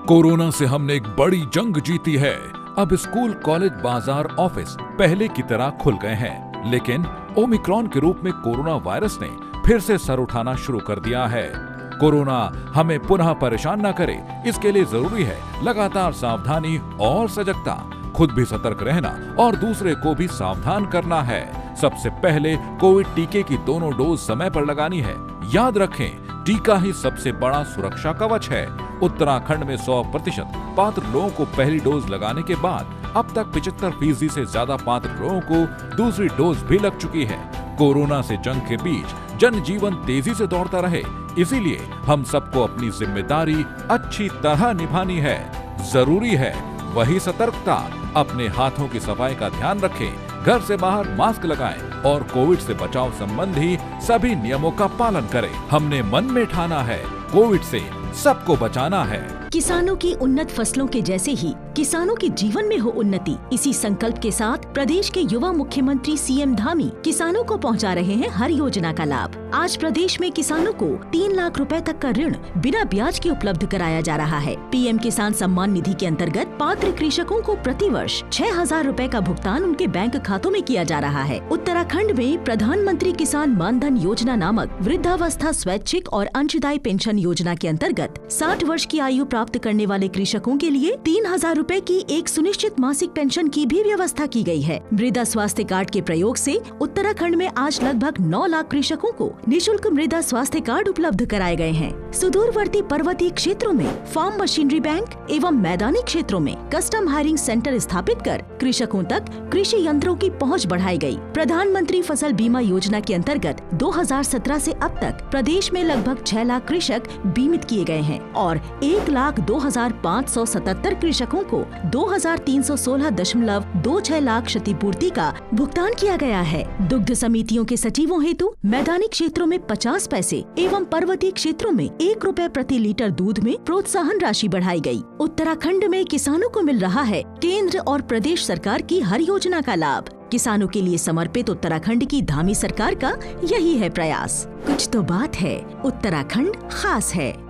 Corona से हमने एक बड़ी जंग जीती है। अब स्कूल, कॉलेज, बाजार, ऑफिस पहले की तरह खुल गए हैं, लेकिन ओमिक्रॉन के रूप में कोरोना वायरस ने फिर से सर उठाना शुरू कर दिया है। कोरोना हमें पुनः परेशान न करे, इसके लिए जरूरी है लगातार सावधानी और सजगता। खुद भी सतर्क रहना और दूसरे को भी सावधान करना है। सबसे पहले कोविड टीके की दोनों डोज समय पर लगानी है। याद रखें, टीका ही सबसे बड़ा सुरक्षा कवच है। उत्तराखंड में 100% पात्र लोगों को पहली डोज लगाने के बाद अब तक 75% से ज्यादा पात्र लोगों को दूसरी डोज भी लग चुकी है। कोरोना से जंग के बीच जनजीवन तेजी से दौड़ता रहे, इसीलिए हम सबको अपनी जिम्मेदारी अच्छी तरह निभानी है। जरूरी है वही सतर्कता। अपने हाथों की सफाई का ध्यान रखें, घर से बाहर मास्क लगाएं और कोविड से बचाव संबंधी सभी नियमों का पालन करें। हमने मन में ठाना है, कोविड से सबको बचाना है। किसानों की उन्नत फसलों के जैसे ही किसानों के जीवन में हो उन्नति, इसी संकल्प के साथ प्रदेश के युवा मुख्यमंत्री सीएम धामी किसानों को पहुंचा रहे हैं हर योजना का लाभ। आज प्रदेश में किसानों को 3 लाख रुपए तक का ऋण बिना ब्याज के उपलब्ध कराया जा रहा है। पीएम किसान सम्मान निधि के अंतर्गत पात्र कृषकों को प्रतिवर्ष 6,000 रुपए का भुगतान उनके बैंक खातों में किया जा रहा है। उत्तराखंड में प्रधानमंत्री किसान मानधन योजना नामक वृद्धावस्था स्वैच्छिक और अंशदायी पेंशन योजना के अंतर्गत 60 वर्ष की आयु प्राप्त करने वाले कृषकों के लिए 3,000 रुपए की एक सुनिश्चित मासिक पेंशन की भी व्यवस्था की गई है। मृदा स्वास्थ्य कार्ड के प्रयोग से उत्तराखंड में आज लगभग 9 लाख कृषकों को निःशुल्क मृदा स्वास्थ्य कार्ड उपलब्ध कराए गए हैं। सुदूरवर्ती पर्वतीय क्षेत्रों में फार्म मशीनरी बैंक एवं मैदानी क्षेत्रों में कस्टम हायरिंग सेंटर स्थापित कर कृषकों तक कृषि यंत्रों की पहुँच बढ़ाई गयी। प्रधानमंत्री फसल बीमा योजना के अंतर्गत 2017 से अब तक प्रदेश में लगभग 6 लाख कृषक बीमित किए गए हैं और 1,02,577 कृषकों को 2,316.26 लाख क्षतिपूर्ति का भुगतान किया गया है। दुग्ध समितियों के सचिवों हेतु मैदानी क्षेत्रों में 50 पैसे एवं पर्वतीय क्षेत्रों में 1 रुपए प्रति लीटर दूध में प्रोत्साहन राशि बढ़ाई गई। उत्तराखंड में किसानों को मिल रहा है केंद्र और प्रदेश सरकार की हर योजना का लाभ। किसानों के लिए समर्पित उत्तराखंड की धामी सरकार का यही है प्रयास। कुछ तो बात है, उत्तराखंड खास है।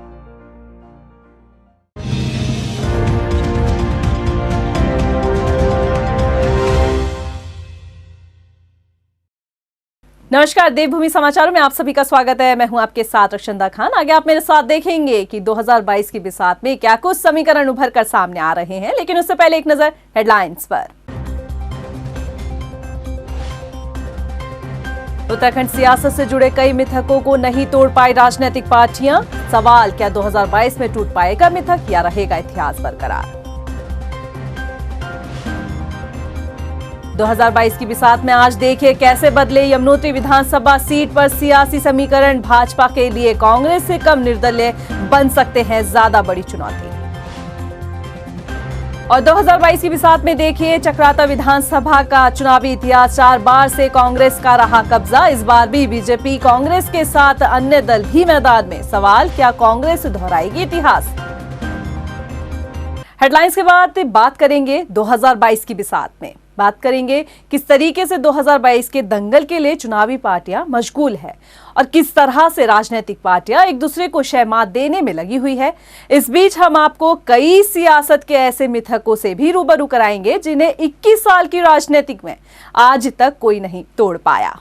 नमस्कार, देवभूमि समाचारों में आप सभी का स्वागत है। मैं हूं आपके साथ रक्षंदा खान। आगे आप मेरे साथ देखेंगे कि 2022 की बिसात में क्या कुछ समीकरण उभर कर सामने आ रहे हैं, लेकिन उससे पहले एक नजर हेडलाइंस पर। उत्तराखंड सियासत से जुड़े कई मिथकों को नहीं तोड़ पाई राजनीतिक पार्टियां। सवाल, क्या 2022 में टूट पाएगा मिथक या रहेगा इतिहास बरकरार? 2022 की बिसात में आज देखिए कैसे बदले यमुनोत्री विधानसभा सीट पर सियासी समीकरण। भाजपा के लिए कांग्रेस से कम निर्दलीय बन सकते हैं ज्यादा बड़ी चुनौती। और 2022 की बिसात में देखिए चक्राता विधानसभा का चुनावी इतिहास। 4 बार से कांग्रेस का रहा कब्जा। इस बार भी बीजेपी कांग्रेस के साथ अन्य दल भी मैदान में। सवाल, क्या कांग्रेस दोहराएगी इतिहास? हेडलाइंस के बाद बात करेंगे 2022 की बिसात में। बात करेंगे किस तरीके से 2022 के दंगल के लिए चुनावी पार्टियां मशगूल है और किस तरह से राजनीतिक पार्टियां एक दूसरे को शहमात देने में लगी हुई है। इस बीच हम आपको कई सियासत के ऐसे मिथकों से भी रूबरू कराएंगे जिन्हें 21 साल की राजनीतिक में आज तक कोई नहीं तोड़ पाया।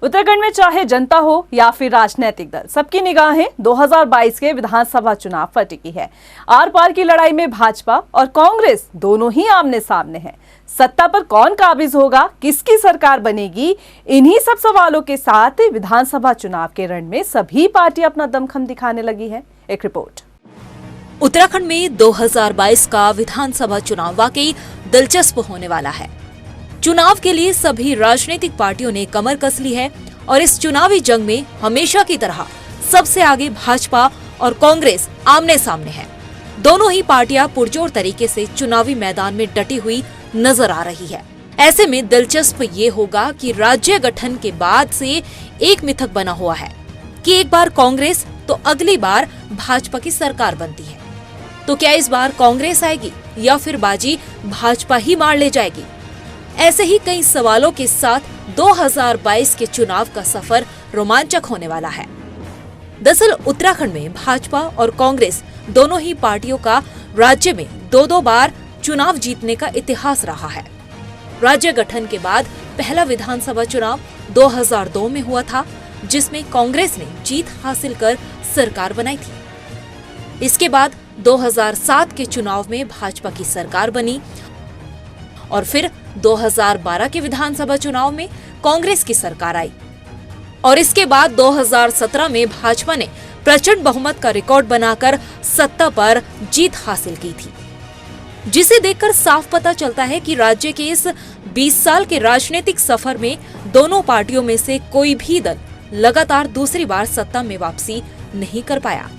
उत्तराखंड में चाहे जनता हो या फिर राजनीतिक दल, सबकी निगाहें 2022 के विधानसभा चुनाव पर टिकी है। आर पार की लड़ाई में भाजपा और कांग्रेस दोनों ही आमने सामने हैं। सत्ता पर कौन काबिज होगा, किसकी सरकार बनेगी, इन्हीं सब सवालों के साथ विधानसभा चुनाव के रण में सभी पार्टियां अपना दमखम दिखाने लगी है। एक रिपोर्ट। उत्तराखंड में 2022 का विधानसभा चुनाव वाकई दिलचस्प होने वाला है। चुनाव के लिए सभी राजनीतिक पार्टियों ने कमर कस ली है और इस चुनावी जंग में हमेशा की तरह सबसे आगे भाजपा और कांग्रेस आमने सामने हैं। दोनों ही पार्टियां पुरजोर तरीके से चुनावी मैदान में डटी हुई नजर आ रही है। ऐसे में दिलचस्प ये होगा कि राज्य गठन के बाद से एक मिथक बना हुआ है कि एक बार कांग्रेस तो अगली बार भाजपा की सरकार बनती है। तो क्या इस बार कांग्रेस आएगी या फिर बाजी भाजपा ही मार ले जाएगी? ऐसे ही कई सवालों के साथ 2022 के चुनाव का सफर रोमांचक होने वाला है। दरअसल उत्तराखंड में भाजपा और कांग्रेस दोनों ही पार्टियों का राज्य में 2-2 बार चुनाव जीतने का इतिहास रहा है। राज्य गठन के बाद पहला विधानसभा चुनाव 2002 में हुआ था, जिसमें कांग्रेस ने जीत हासिल कर सरकार बनाई थी। इसके बाद 2007 के चुनाव में भाजपा की सरकार बनी और फिर 2012 के विधानसभा चुनाव में कांग्रेस की सरकार आई और इसके बाद 2017 में भाजपा ने प्रचंड बहुमत का रिकॉर्ड बनाकर सत्ता पर जीत हासिल की थी, जिसे देखकर साफ पता चलता है कि राज्य के इस 20 साल के राजनीतिक सफर में दोनों पार्टियों में से कोई भी दल लगातार दूसरी बार सत्ता में वापसी नहीं कर पाया।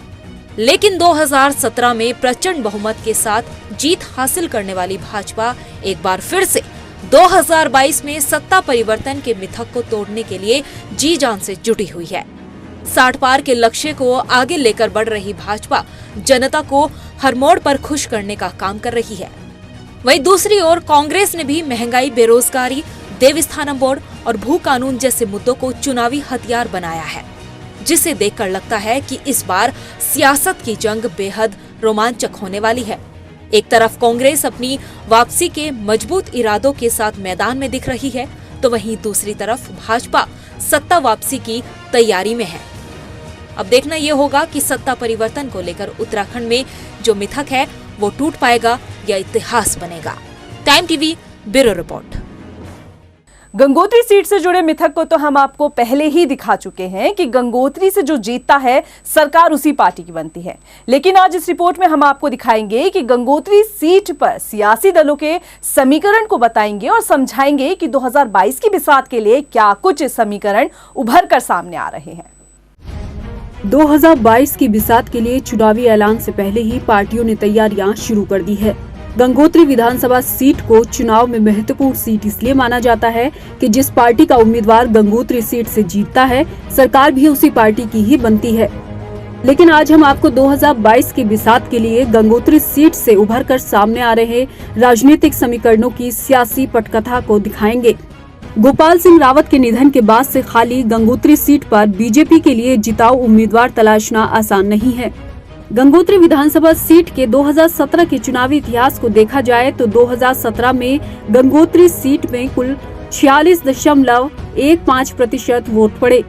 लेकिन 2017 में प्रचंड बहुमत के साथ जीत हासिल करने वाली भाजपा एक बार फिर से 2022 में सत्ता परिवर्तन के मिथक को तोड़ने के लिए जी जान से जुटी हुई है। 60 पार के लक्ष्य को आगे लेकर बढ़ रही भाजपा जनता को हर मोड़ पर खुश करने का काम कर रही है। वहीं दूसरी ओर कांग्रेस ने भी महंगाई, बेरोजगारी, देवस्थानम बोर्ड और भू कानून जैसे मुद्दों को चुनावी हथियार बनाया है, जिसे देखकर लगता है कि इस बार सियासत की जंग बेहद रोमांचक होने वाली है। एक तरफ कांग्रेस अपनी वापसी के मजबूत इरादों के साथ मैदान में दिख रही है, तो वहीं दूसरी तरफ भाजपा सत्ता वापसी की तैयारी में है। अब देखना ये होगा कि सत्ता परिवर्तन को लेकर उत्तराखंड में जो मिथक है वो टूट पाएगा या इतिहास बनेगा। Time TV bureau report. Gangotri seat से जुड़े मिथक को तो हम आपको पहले ही दिखा चुके हैं कि गंगोत्री से जो जीतता है सरकार उसी पार्टी की बनती है। लेकिन आज इस रिपोर्ट में हम आपको दिखाएंगे कि गंगोत्री सीट पर सियासी दलों के समीकरण को बताएंगे और समझाएंगे कि 2022 की बिसात के लिए क्या कुछ समीकरण उभर कर सामने आ रहे हैं। 2022 की बिसात के लिए चुनावी ऐलान से पहले ही पार्टियों ने तैयारियां शुरू कर दी है। गंगोत्री विधानसभा सीट को चुनाव में महत्वपूर्ण सीट इसलिए माना जाता है कि जिस पार्टी का उम्मीदवार गंगोत्री सीट से जीतता है, सरकार भी उसी पार्टी की ही बनती है। लेकिन आज हम आपको 2022 की बिसात के लिए गंगोत्री सीट से उभर कर सामने आ रहे राजनीतिक समीकरणों की सियासी पटकथा को दिखाएंगे। गोपाल सिंह रावत के निधन के बाद से खाली गंगोत्री सीट पर बीजेपी के लिए जिताऊ उम्मीदवार तलाशना आसान नहीं है। गंगोत्री विधानसभा सीट के 2017 के चुनावी इतिहास को देखा जाए तो 2017 में गंगोत्री सीट में कुल 46.15% वोट पड़े।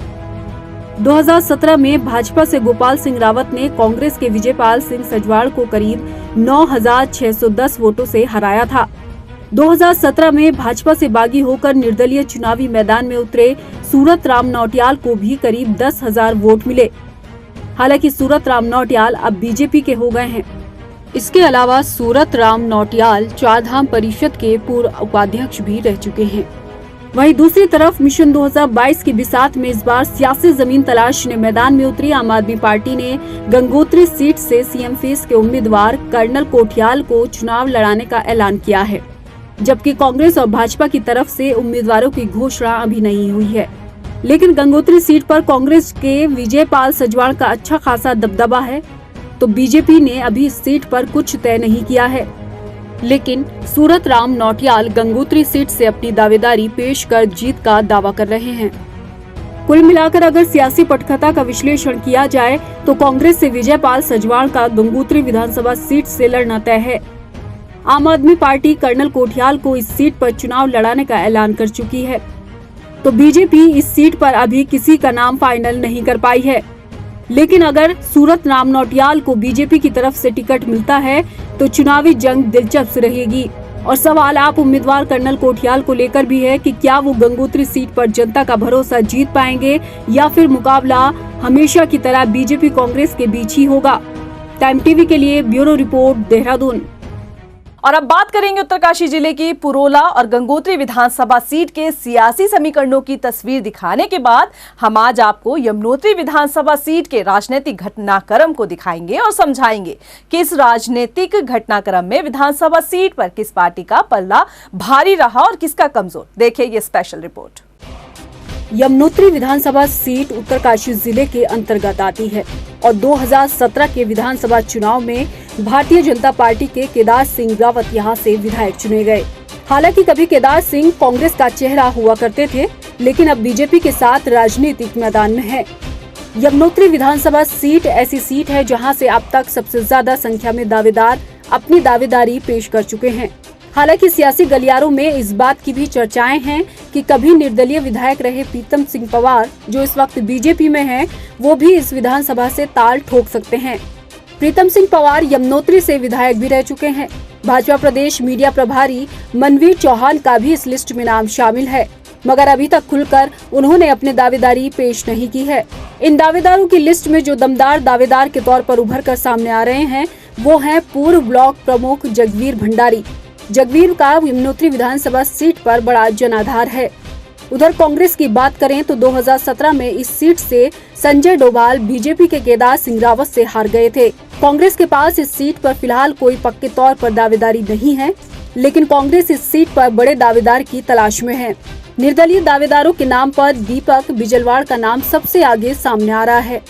2017 में भाजपा से गोपाल सिंह रावत ने कांग्रेस के विजयपाल सिंह सजवाड़ को करीब 9,610 वोटों से हराया था। 2017 में भाजपा से बागी होकर निर्दलीय चुनावी मैदान में उतरे सूरत राम नौटियाल को भी करीब 10,000 वोट मिले। हालांकि सूरत राम नौटियाल अब बीजेपी के हो गए हैं। इसके अलावा सूरत राम नौटियाल चारधाम परिषद के पूर्व उपाध्यक्ष भी रह चुके हैं। वहीं दूसरी तरफ मिशन 2022 की बिसात में इस बार सियासी जमीन तलाशने मैदान में उतरी आम आदमी पार्टी ने गंगोत्री सीट से सीएम फेस के उम्मीदवार कर्नल कोठियाल को चुनाव लड़ाने का ऐलान किया है, जबकि कांग्रेस और भाजपा की तरफ से उम्मीदवारों की घोषणा अभी नहीं हुई है। लेकिन गंगोत्री सीट पर कांग्रेस के विजयपाल सजवाड़ का अच्छा खासा दबदबा है, तो बीजेपी ने अभी इस सीट पर कुछ तय नहीं किया है। लेकिन सूरत राम नौटियाल गंगोत्री सीट से अपनी दावेदारी पेश कर जीत का दावा कर रहे हैं। कुल मिलाकर अगर सियासी पटकथा का विश्लेषण किया जाए तो कांग्रेस से विजयपाल सजवाड़ का गंगोत्री विधानसभा सीट से लड़ना तय है। आम आदमी पार्टी कर्नल कोठियाल को इस सीट पर चुनाव लड़ाने का ऐलान कर चुकी है, तो बीजेपी इस सीट पर अभी किसी का नाम फाइनल नहीं कर पाई है। लेकिन अगर सूरत राम नौटियाल को बीजेपी की तरफ से टिकट मिलता है तो चुनावी जंग दिलचस्प रहेगी। और सवाल आप उम्मीदवार कर्नल कोठियाल को लेकर भी है कि क्या वो गंगोत्री सीट पर जनता का भरोसा जीत पाएंगे या फिर मुकाबला हमेशा की तरह बीजेपी कांग्रेस के बीच ही होगा। टाइम टीवी के लिए ब्यूरो रिपोर्ट, देहरादून। और अब बात करेंगे उत्तरकाशी जिले की पुरोला और गंगोत्री विधानसभा सीट के सियासी समीकरणों की तस्वीर दिखाने के बाद हम आज आपको यमुनोत्री विधानसभा सीट के राजनीतिक घटनाक्रम को दिखाएंगे और समझाएंगे कि इस राजनीतिक घटनाक्रम में विधानसभा सीट पर किस पार्टी का पल्ला भारी रहा और किसका कमजोर। देखिए ये स्पेशल रिपोर्ट। यमुनोत्री विधानसभा सीट उत्तरकाशी जिले के अंतर्गत आती है और 2017 के विधानसभा चुनाव में भारतीय जनता पार्टी के केदार सिंह रावत यहां से विधायक चुने गए। हालांकि कभी केदार सिंह कांग्रेस का चेहरा हुआ करते थे, लेकिन अब बीजेपी के साथ राजनीतिक मैदान में है। यमुनोत्री विधानसभा सीट ऐसी सीट है जहां से अब तक सबसे ज्यादा संख्या में दावेदार अपनी दावेदारी पेश कर चुके हैं। हालांकि सियासी गलियारों में इस बात की भी चर्चाएं हैं कि कभी निर्दलीय विधायक रहे प्रीतम सिंह पवार, जो इस वक्त बीजेपी में हैं, वो भी इस विधानसभा से ताल ठोक सकते हैं। प्रीतम सिंह पवार यमुनोत्री से विधायक भी रह चुके हैं। भाजपा प्रदेश मीडिया प्रभारी मनवीर चौहान का भी इस लिस्ट में नाम शामिल है, मगर अभी तक खुलकर उन्होंने अपने दावेदारी पेश नहीं की है। इन दावेदारों की लिस्ट में जो दमदार दावेदार के तौर पर उभर कर सामने आ रहे हैं, वो हैं पूर्व ब्लॉक प्रमुख जगवीर भंडारी। जगवीर का यमुनोत्री विधानसभा सीट पर बड़ा जनाधार है। उधर कांग्रेस की बात करें तो 2017 में इस सीट से संजय डोभाल बीजेपी के केदार सिंह रावत से हार गए थे। कांग्रेस के पास इस सीट पर फिलहाल कोई पक्के तौर पर दावेदारी नहीं है, लेकिन कांग्रेस इस सीट पर बड़े दावेदार की तलाश में है। निर्दलीय दावेदारों के नाम पर दीपक बिजलवाड़ का नाम सबसे आगे सामने आ रहा है।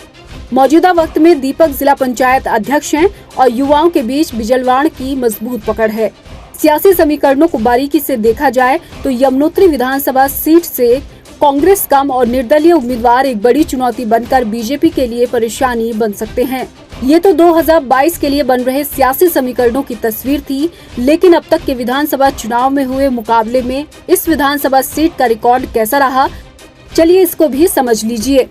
मौजूदा वक्त में दीपक जिला पंचायत अध्यक्ष हैं और युवाओं के बीच बिजलवाड़ की मजबूत पकड़ है। सियासी समीकरणों को बारीकी से देखा जाए तो यमुनोत्री विधानसभा सीट से कांग्रेस कम और निर्दलीय उम्मीदवार एक बड़ी चुनौती बनकर बीजेपी के लिए परेशानी बन सकते हैं। ये तो 2022 के लिए बन रहे सियासी समीकरणों की तस्वीर थी, लेकिन अब तक के विधानसभा चुनाव में हुए मुकाबले में इस विधानसभा सीट का रिकॉर्ड कैसा रहा, चलिए इसको भी समझ लीजिए।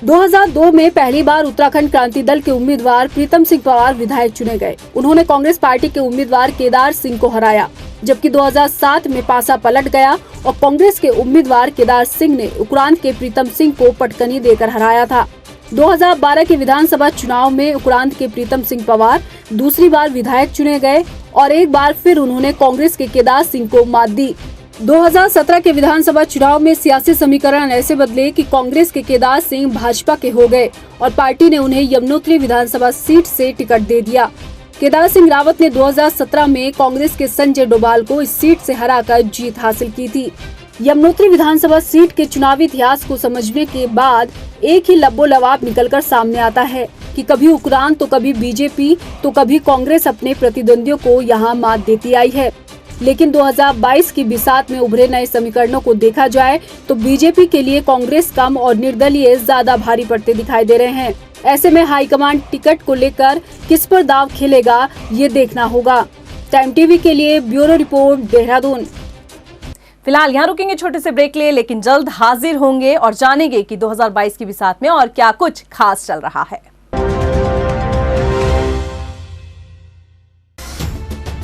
2002 में पहली बार उत्तराखंड क्रांति दल के उम्मीदवार प्रीतम सिंह पवार विधायक चुने गए। उन्होंने कांग्रेस पार्टी के उम्मीदवार केदार सिंह को हराया, जबकि 2007 में पासा पलट गया और कांग्रेस के उम्मीदवार केदार सिंह ने उक्रांद के प्रीतम सिंह को पटकनी देकर हराया था। 2012 के विधानसभा चुनाव में उक्रांद के प्रीतम सिंह पवार दूसरी बार विधायक चुने गए और एक बार फिर उन्होंने कांग्रेस के केदार सिंह को मात दी। 2017 के विधानसभा चुनाव में सियासी समीकरण ऐसे बदले कि कांग्रेस के केदार सिंह भाजपा के हो गए और पार्टी ने उन्हें यमुनोत्री विधानसभा सीट से टिकट दे दिया। केदार सिंह रावत ने 2017 में कांग्रेस के संजय डोभाल को इस सीट से हराकर जीत हासिल की थी। यमुनोत्री विधानसभा सीट के चुनावी इतिहास को समझने के बाद एक ही लबो-लबाब निकलकर सामने आता है कि कभी उक्रांद तो कभी बीजेपी तो कभी कांग्रेस अपने प्रतिद्वंदियों को यहां मात देती आई है। लेकिन 2022 की बिसात में उभरे नए समीकरणों को देखा जाए तो बीजेपी के लिए कांग्रेस कम और निर्दलीय ज्यादा भारी पड़ते दिखाई दे रहे हैं। ऐसे में हाईकमान टिकट को लेकर किस पर दाव खेलेगा, ये देखना होगा। टाइम टीवी के लिए ब्यूरो रिपोर्ट, देहरादून। फिलहाल यहाँ रुकेंगे छोटे से ब्रेक ले, लेकिन जल्द हाजिर होंगे और जानेंगे कि 2022 की बिसात में और क्या कुछ खास चल रहा है।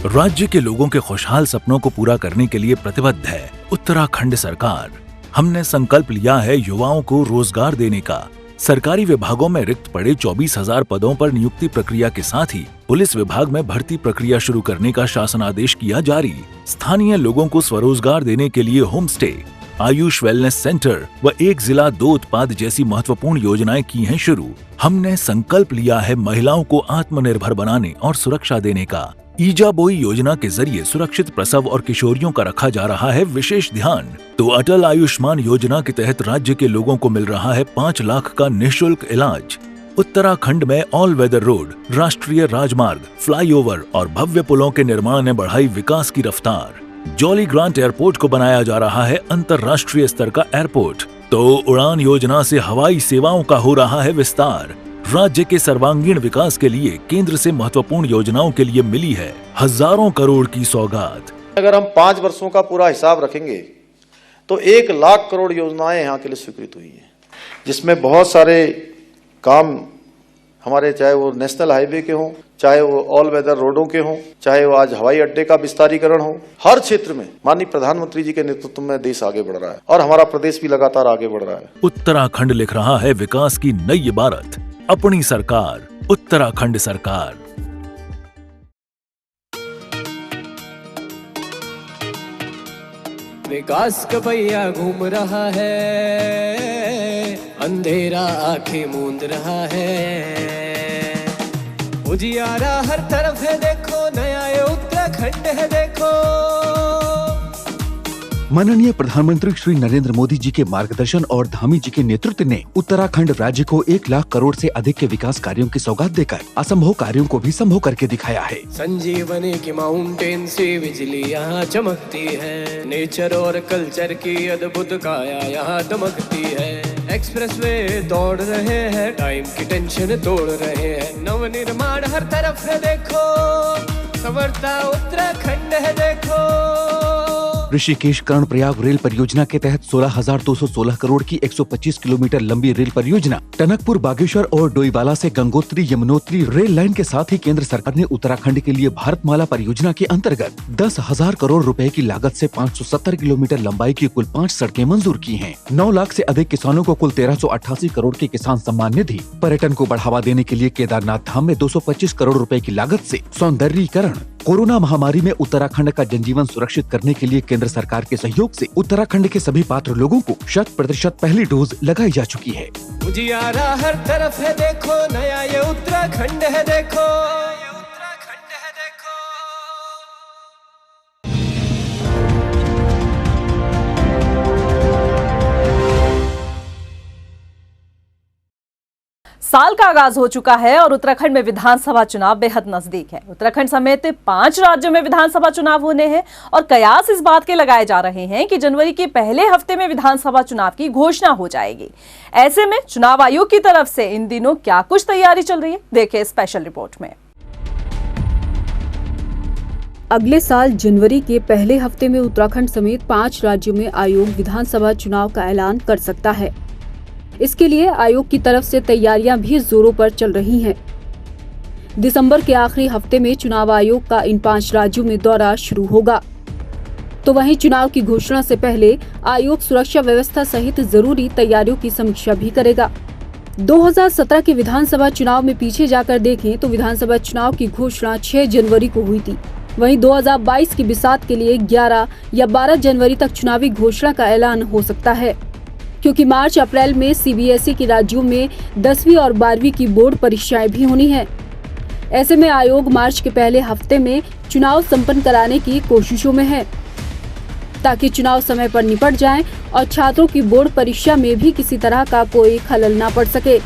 राज्य के लोगों के खुशहाल सपनों को पूरा करने के लिए प्रतिबद्ध है उत्तराखंड सरकार। हमने संकल्प लिया है युवाओं को रोजगार देने का। सरकारी विभागों में रिक्त पड़े 24,000 पदों पर नियुक्ति प्रक्रिया के साथ ही पुलिस विभाग में भर्ती प्रक्रिया शुरू करने का शासनादेश किया जारी। स्थानीय लोगों को स्वरोजगार देने के लिए home stay, Ayush wellness centre व एक जिला 2 उत्पाद जैसी महत्वपूर्ण योजनाएं की हैं शुरू। हमने संकल्प लिया है महिलाओं को आत्मनिर्भर बनाने और सुरक्षा देने का। ईजा बोई योजना के जरिए सुरक्षित प्रसव और किशोरियों का रखा जा रहा है विशेष ध्यान। तो अटल आयुष्मान योजना के तहत राज्य के लोगों को मिल रहा है 5 लाख का निःशुल्क इलाज। उत्तराखंड में ऑल वेदर रोड, राष्ट्रीय राजमार्ग, फ्लाईओवर और भव्य पुलों के निर्माण ने बढ़ाई विकास की रफ्तार। जॉली ग्रांट एयरपोर्ट को बनाया जा रहा है अंतर्राष्ट्रीय स्तर का एयरपोर्ट। तो उड़ान योजना से हवाई सेवाओं का हो रहा है विस्तार। राज्य के सर्वांगीण विकास के लिए केंद्र से महत्वपूर्ण योजनाओं के लिए मिली है हजारों करोड़ की सौगात। अगर हम 5 वर्षों का पूरा हिसाब रखेंगे तो 1 लाख करोड़ योजनाएं यहाँ के लिए स्वीकृत हुई हैं, जिसमें बहुत सारे काम हमारे, चाहे वो नेशनल हाईवे के हों, चाहे वो ऑल वेदर रोडों के हों, चाहे वो आज हवाई अड्डे का विस्तारीकरण हो, हर क्षेत्र में माननीय प्रधानमंत्री जी के नेतृत्व में देश आगे बढ़ रहा है और हमारा प्रदेश भी लगातार आगे बढ़ रहा है। उत्तराखंड लिख रहा है विकास की नई इबारत। अपनी सरकार, उत्तराखंड सरकार। विकास का पहिया घूम रहा है, अंधेरा आंखें मूंद रहा है। उजियारा हर तरफ है देखो, नया ये उत्तराखंड है देखो। माननीय प्रधानमंत्री श्री नरेंद्र मोदी जी के मार्गदर्शन और धामी जी के नेतृत्व ने उत्तराखंड राज्य को 1 लाख करोड़ से अधिक के विकास कार्यों की सौगात देकर असंभव कार्यों को भी संभव करके दिखाया है। संजीवनी की माउंटेन से बिजली यहाँ चमकती है, नेचर और कल्चर की अद्भुत काया यहाँ दमकती है। एक्सप्रेसवे दौड़ रहे हैं, टाइम की टेंशन तोड़ रहे हैं। नवनिर्माण हर तरफ है देखो, संवरता उत्तराखंड है देखो। ऋषिकेश कर्णप्रयाग रेल परियोजना के तहत 16,216 करोड़ की 125 किलोमीटर लंबी रेल परियोजना टनकपुर बागेश्वर और डोईवाला से गंगोत्री यमुनोत्री रेल लाइन के साथ ही केंद्र सरकार ने उत्तराखंड के लिए भारतमाला परियोजना के अंतर्गत 10,000 करोड़ रुपए की लागत से 570 किलोमीटर लंबाई की कुल 5 सड़कें मंजूर की हैं। 9 लाख से अधिक किसानों को कुल 1388 करोड़ की किसान सम्मान निधि, पर्यटन को बढ़ावा देने के लिए केदारनाथ धाम में 225 करोड़ रुपए की लागत से सौंदर्यीकरण, कोरोना महामारी में उत्तराखंड का जनजीवन सुरक्षित करने के लिए केंद्र सरकार के सहयोग से उत्तराखंड के सभी पात्र लोगों को 100% पहली डोज लगाई जा चुकी है। उजियारा हर तरफ है देखो, नया ये उत्तराखंड है देखो। साल का आगाज हो चुका है और उत्तराखंड में विधानसभा चुनाव बेहद नजदीक है। उत्तराखंड समेत 5 राज्यों में विधानसभा चुनाव होने हैं और कयास इस बात के लगाए जा रहे हैं कि जनवरी के पहले हफ्ते में विधानसभा चुनाव की घोषणा हो जाएगी। ऐसे में चुनाव आयोग की तरफ से इन दिनों क्या कुछ तैयारी चल रही है, देखिए स्पेशल रिपोर्ट में। अगले साल जनवरी के पहले हफ्ते में उत्तराखंड समेत 5 राज्यों में आयोग विधानसभा चुनाव का ऐलान कर सकता है। इसके लिए आयोग की तरफ से तैयारियां भी जोरों पर चल रही हैं। दिसंबर के आखिरी हफ्ते में चुनाव आयोग का इन 5 राज्यों में दौरा शुरू होगा। तो वहीं चुनाव की घोषणा से पहले आयोग सुरक्षा व्यवस्था सहित जरूरी तैयारियों की समीक्षा भी करेगा। 2017 के विधानसभा चुनाव में पीछे जाकर देखें तो विधानसभा चुनाव की घोषणा 6 जनवरी को हुई थी। वहीं 2022 की बिसात के लिए 11 या 12 जनवरी तक चुनावी घोषणा का ऐलान हो सकता है, क्योंकि मार्च अप्रैल में सीबीएसई के राज्यों में 10वीं और 12वीं की बोर्ड परीक्षाएं भी होनी है। ऐसे में आयोग मार्च के पहले हफ्ते में चुनाव संपन्न कराने की कोशिशों में है, ताकि चुनाव समय पर निपट जाएं और छात्रों की बोर्ड परीक्षा में भी किसी तरह का कोई खलल न पड़ सके।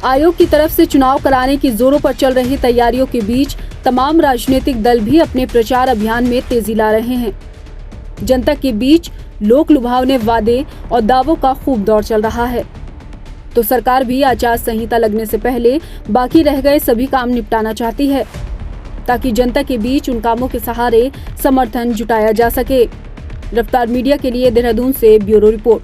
आयोग की तरफ से चुनाव कराने की जोरों पर चल रही तैयारियों के बीच तमाम राजनीतिक दल भी अपने प्रचार अभियान में तेजी ला रहे हैं। जनता के बीच लोक लुभावने वादे और दावों का खूब दौर चल रहा है। तो सरकार भी आचार संहिता लगने से पहले बाकी रह गए सभी काम निपटाना चाहती है, ताकि जनता के बीच उन कामों के सहारे समर्थन जुटाया जा सके। रफ्तार मीडिया के लिए देहरादून से ब्यूरो रिपोर्ट।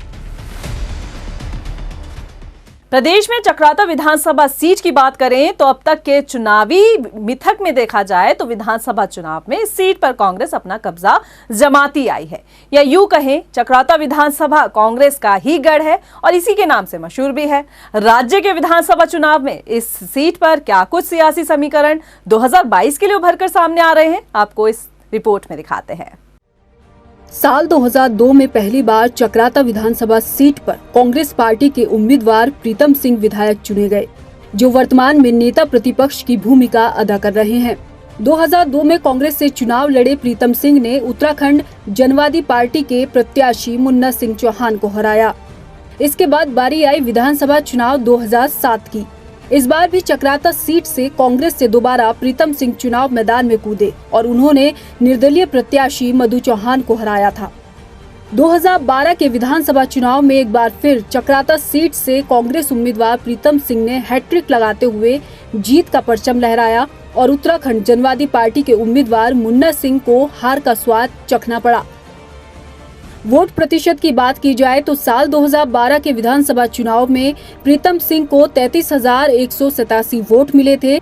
प्रदेश में चक्राता विधानसभा सीट की बात करें तो अब तक के चुनावी मिथक में देखा जाए तो विधानसभा चुनाव में इस सीट पर कांग्रेस अपना कब्जा जमाती आई है, या यूं कहें चक्राता विधानसभा कांग्रेस का ही गढ़ है और इसी के नाम से मशहूर भी है। राज्य के विधानसभा चुनाव में इस सीट पर क्या कुछ सियासी समीकरण 2022 के लिए उभर कर सामने आ रहे हैं, आपको इस रिपोर्ट में दिखाते हैं। साल 2002 में पहली बार चक्राता विधानसभा सीट पर कांग्रेस पार्टी के उम्मीदवार प्रीतम सिंह विधायक चुने गए, जो वर्तमान में नेता प्रतिपक्ष की भूमिका अदा कर रहे हैं। 2002 में कांग्रेस से चुनाव लड़े प्रीतम सिंह ने उत्तराखंड जनवादी पार्टी के प्रत्याशी मुन्ना सिंह चौहान को हराया। इसके बाद बारी आई विधानसभा चुनाव 2007 की। इस बार भी चक्राता सीट से कांग्रेस से दोबारा प्रीतम सिंह चुनाव मैदान में कूदे और उन्होंने निर्दलीय प्रत्याशी मधु चौहान को हराया था। 2012 के विधानसभा चुनाव में एक बार फिर चक्राता सीट से कांग्रेस उम्मीदवार प्रीतम सिंह ने हैट्रिक लगाते हुए जीत का परचम लहराया और उत्तराखंड जनवादी पार्टी के उम्मीदवार मुन्ना सिंह को हार का स्वाद चखना पड़ा। वोट प्रतिशत की बात की जाए तो साल 2012 के विधानसभा चुनाव में प्रीतम सिंह को 33,187 वोट मिले थे,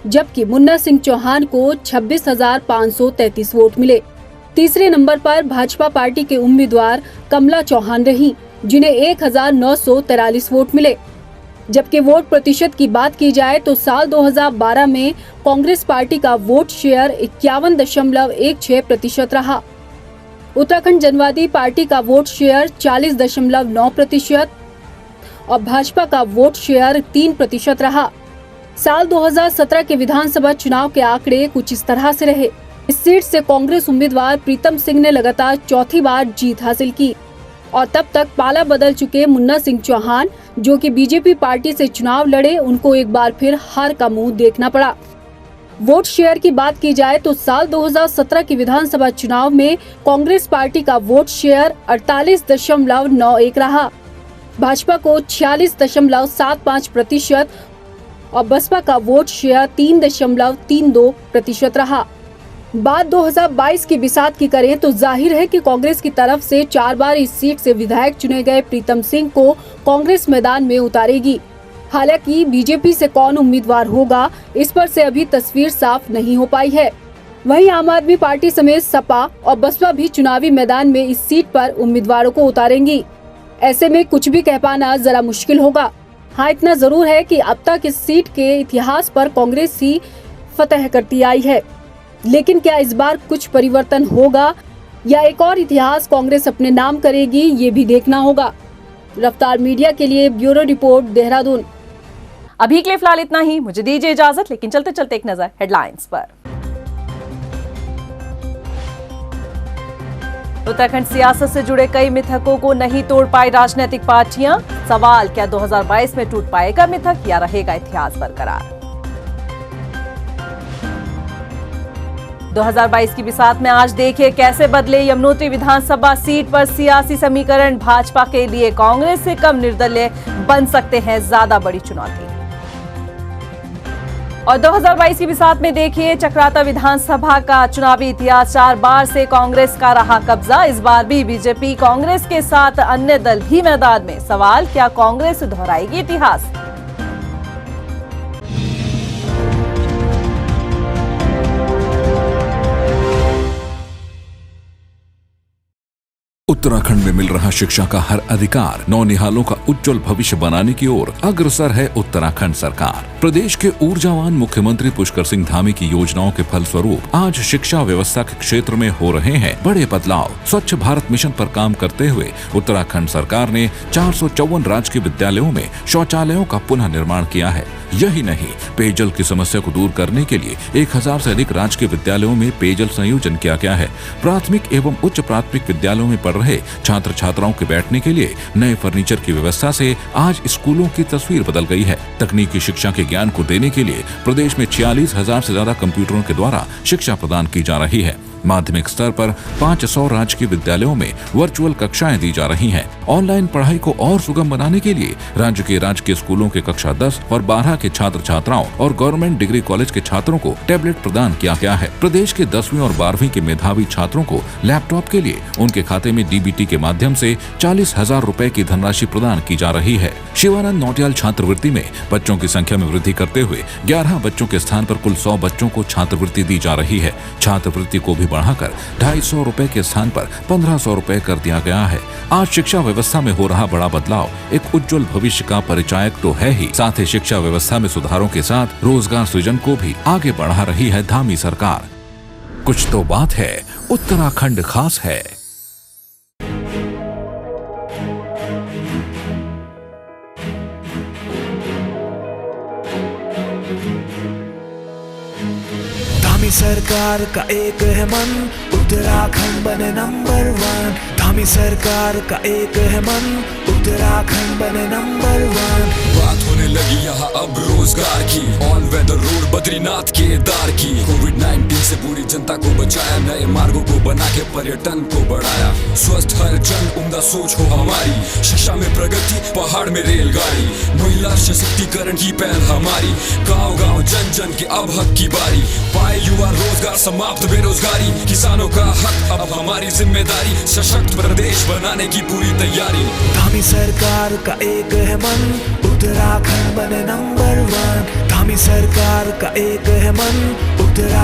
जबकि मुन्ना सिंह चौहान को 26,533 वोट मिले। तीसरे नंबर पर भाजपा पार्टी के उम्मीदवार कमला चौहान रही, जिन्हें 1,943 वोट मिले। जबकि वोट प्रतिशत की बात की जाए तो साल 2012 में कांग्रेस पार्टी का वोट शेयर 51.16% रहा। उत्तराखंड जनवादी पार्टी का वोट शेयर 40.9% और भाजपा का वोट शेयर 3% रहा। साल 2017 के विधानसभा चुनाव के आंकड़े कुछ इस तरह से रहे। इस सीट से कांग्रेस उम्मीदवार प्रीतम सिंह ने लगातार चौथी बार जीत हासिल की और तब तक पाला बदल चुके मुन्ना सिंह चौहान, जो कि बीजेपी पार्टी से चुनाव लड़े, उनको एक बार फिर हार का मुंह देखना पड़ा। वोट शेयर की बात की जाए तो साल 2017 के विधानसभा चुनाव में कांग्रेस पार्टी का वोट शेयर 48.91 रहा, भाजपा को 46.75% और बसपा का वोट शेयर 3.32% रहा। बात 2022 की बिसात की करें तो जाहिर है कि कांग्रेस की तरफ से 4 बार इस सीट से विधायक चुने गए प्रीतम सिंह को कांग्रेस मैदान में उतारेगी। हालांकि बीजेपी से कौन उम्मीदवार होगा, इस पर से अभी तस्वीर साफ नहीं हो पाई है। वहीं आम आदमी पार्टी समेत सपा और बसपा भी चुनावी मैदान में इस सीट पर उम्मीदवारों को उतारेंगी। ऐसे में कुछ भी कह पाना जरा मुश्किल होगा। हाँ, इतना जरूर है कि अब तक इस सीट के इतिहास पर कांग्रेस ही फतह करती आई है, लेकिन क्या इस बार कुछ परिवर्तन होगा या एक और इतिहास कांग्रेस अपने नाम करेगी, ये भी देखना होगा। रफ्तार मीडिया के लिए ब्यूरो रिपोर्ट, देहरादून। अभी के लिए फिलहाल इतना ही, मुझे दीजिए इजाजत, लेकिन चलते चलते एक नजर हेडलाइंस पर। उत्तराखंड सियासत से जुड़े कई मिथकों को नहीं तोड़ पाई राजनीतिक पार्टियां। सवाल, क्या 2022 में टूट पाएगा मिथक या रहेगा इतिहास बरकरार? 2022 की बिसात में आज देखिए कैसे बदले यमुनोत्री विधानसभा सीट पर सियासी समीकरण। भाजपा के लिए कांग्रेस से कम निर्दलीय बन सकते हैं ज्यादा बड़ी चुनौती। और 2022 की बिसात में देखिए चक्राता विधानसभा का चुनावी इतिहास। 4 बार से कांग्रेस का रहा कब्जा। इस बार भी बीजेपी कांग्रेस के साथ अन्य दल भी मैदान में। सवाल, क्या कांग्रेस दोहराएगी इतिहास? उत्तराखंड में मिल रहा शिक्षा का हर अधिकार, नौनिहालों का उज्जवल भविष्य बनाने की ओर अग्रसर है उत्तराखंड सरकार। प्रदेश के ऊर्जावान मुख्यमंत्री पुष्कर सिंह धामी की योजनाओं के फलस्वरूप आज शिक्षा व्यवस्था के क्षेत्र में हो रहे हैं बड़े बदलाव। स्वच्छ भारत मिशन पर काम करते हुए उत्तराखंड सरकार ने 454 राजकीय विद्यालयों में शौचालयों का पुनः निर्माण किया है। यही नहीं, पेयजल की समस्या को दूर करने के लिए 1000 से अधिक राजकीय विद्यालयों में पेयजल संयोजन किया गया है। प्राथमिक एवं उच्च प्राथमिक विद्यालयों में पढ़ रहे छात्र छात्राओं के बैठने के लिए नए फर्नीचर की व्यवस्था से आज स्कूलों की तस्वीर बदल गई है। तकनीकी शिक्षा के ज्ञान को देने के लिए प्रदेश में 46,000 से ज्यादा कंप्यूटरों के द्वारा शिक्षा प्रदान की जा रही है। माध्यमिक स्तर पर 500 राजकीय विद्यालयों में वर्चुअल कक्षाएं दी जा रही हैं। ऑनलाइन पढ़ाई को और सुगम बनाने के लिए राज्य के राजकीय स्कूलों के कक्षा 10 और 12 के छात्र छात्राओं और गवर्नमेंट डिग्री कॉलेज के छात्रों को टैबलेट प्रदान किया गया है। प्रदेश के 10वीं और 12वीं के मेधावी छात्रों को लैपटॉप के लिए उनके खाते में डीबीटी के माध्यम से 40,000 रुपए की धनराशि प्रदान की जा रही है। शिवानंद नौटियाल छात्रवृत्ति में बच्चों की संख्या में वृद्धि करते हुए 11 बच्चों के स्थान पर कुल 100 बच्चों को छात्रवृत्ति दी जा रही है। छात्रवृत्ति को भी बढ़ाकर 250 रुपए के स्थान पर 1500 रुपए कर दिया गया है। आज शिक्षा व्यवस्था में हो रहा बड़ा बदलाव एक उज्जवल भविष्य का परिचायक तो है ही, साथ ही शिक्षा व्यवस्था में सुधारों के साथ रोजगार सृजन को भी आगे बढ़ा रही है धामी सरकार। कुछ तो बात है, उत्तराखंड खास है। धामी सरकार का एक है मन, उत्तराखंड बने नंबर 1। धामी सरकार का एक है मन, उत्तराखंड बने नंबर 1। बात होने लगी यहाँ अब रोजगार की, on whether road Badrinath Kedar की। कोविड-19 से पूरी जनता को बचाया, नए मार्गों को बना के पर्यटन को बढ़ाया। स्वस्थ हर जन उम्दा सोच हो हमारी, शिक्षा में प्रगति पहाड़ में रेलगाड़ी। महिला सशक्तिकरण की पहल हमारी, गाँव गाँव जन जन के अब हक की बारी। पाए युवा रोजगार, समाप्त बेरोजगारी, किसानों का हक अब हमारी जिम्मेदारी। सशक्त प्रदेश बनाने की पूरी तैयारी। धामी सरकार का एक है मन, उत्तराखंड बने नंबर 1। धामी सरकार का एक है मन, उत्तराखंड